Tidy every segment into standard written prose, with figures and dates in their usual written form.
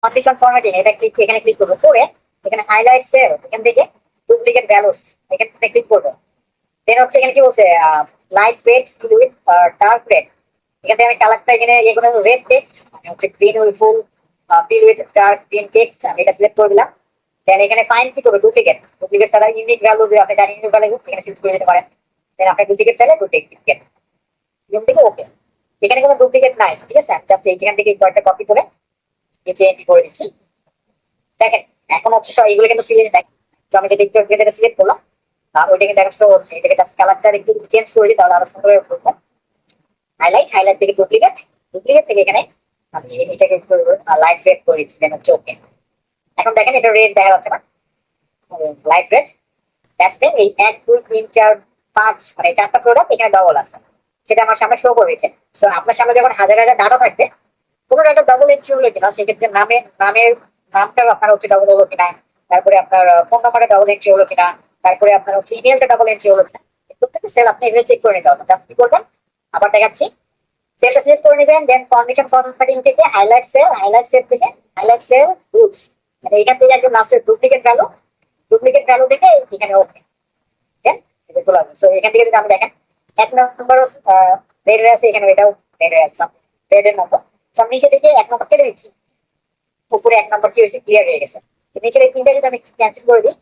Condition formatting এটা এখানে click করবো, করে এখানে হাইলাইট সেল, এখান থেকে ডুপ্লিকেট ভ্যালুস এখান থেকে ক্লিক করবো। দেন হচ্ছে এখানে কি বলছে, light red fill with dark red, এখান থেকে আমি কালারটা এখানে এগুলো রেড টেক্সট, মানে হচ্ছে green will full fill with dark green text, আমি এটা সিলেক্ট করে দিলাম। দেন এখানে ফাইন্ড কি করবো, ডুপ্লিকেট, ডুপ্লিকেট ছাড়া ইউনিক ভ্যালু যে আপনি জানেন ইউনিক ভ্যালু এখানে সিলেক্ট করে দিতে পারেন। দেন আপনার ডুপ্লিকেট চাইলে ডুপ্লিকেট এখান থেকে ওকে। এখানে কোনো ডুপ্লিকেট নাই, ঠিক আছে, জাস্ট এইখান থেকে কয়েকটা কপি করে এটি এন্ট্রি করে দিচ্ছি। দেখেন এখন হচ্ছে সব এগুলো কিন্তু সিলেক্ট দেখ, তো আমি যেটা সিলেক্ট করলাম ওইটা কিন্তু এখন শো হচ্ছে। এটাকে জাস্ট কালারটা একটু চেঞ্জ করে দিই, তাহলে আরো সুন্দর হয়ে উঠবে। হাইলাইট, হাইলাইট থেকে ডুপ্লিকেট, ডুপ্লিকেট থেকে এখানে আমি এটাকে একটু লাইট রেড করে দিচ্ছি। দেন হচ্ছে ওকে। এখন দেখেন এটা রেড দেখা যাচ্ছে না, লাইট রেড। দ্যাটস মিন এই 1 2 3 4 5 মানে চারটা প্রোডাক্ট এখানে ডবল আছে, সেটা আমার সামনে শো করেছে। সো আপনার সামনে যখন হাজার হাজার ডাটা থাকবে, কোনো ডাটা ডবল এন্ট্রি হলো কিনা সেক্ষেত্রে নামের নামটা আপনার হচ্ছে ডবল হলো কিনা, তারপরে আপনার ফোন নাম্বারটা ডবল এন্ট্রি হলো কিনা, তারপরে আপনার হচ্ছে ইমেলটা ডবল এন্ট্রি হলো কিনা, প্রত্যেকটা সেল আপনি এভাবে চেক করে নিতে হবে। জাস্ট কি করবেন, আবার দেখাচ্ছি, সেলটা সিলেক্ট করে নেবেন। দেন কন্ডিশন ফরম্যাটিং থেকে হাইলাইট সেল, হাইলাইট সেল থেকে হাইলাইট সেল রুলস, মানে এখান থেকে একদম লাস্টের ডুপ্লিকেট ভ্যালু, ডুপ্লিকেট ভ্যালু থেকে এখানে ওকে। সো এখান থেকে যদি আমি দেখেন 1 নম্বর রেড হয়ে আছে, এখানে এটাও রেড হয়ে আছে, রেড এর মতো। সব নিচে থেকে 1 নম্বর কেটে দিচ্ছি, উপরে 1 নম্বর কি হয়েছে, ক্লিয়ার হয়ে গেছে। নিচের এই তিনটা যদি আমি ক্যান্সেল করে দিই,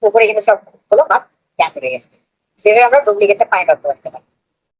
উপরে কিন্তু সব হলো বা ক্যান্সেল হয়ে গেছে। সেভাবে আমরা ডুপ্লিকেটটা ফাইন্ড আউট করতে পারি।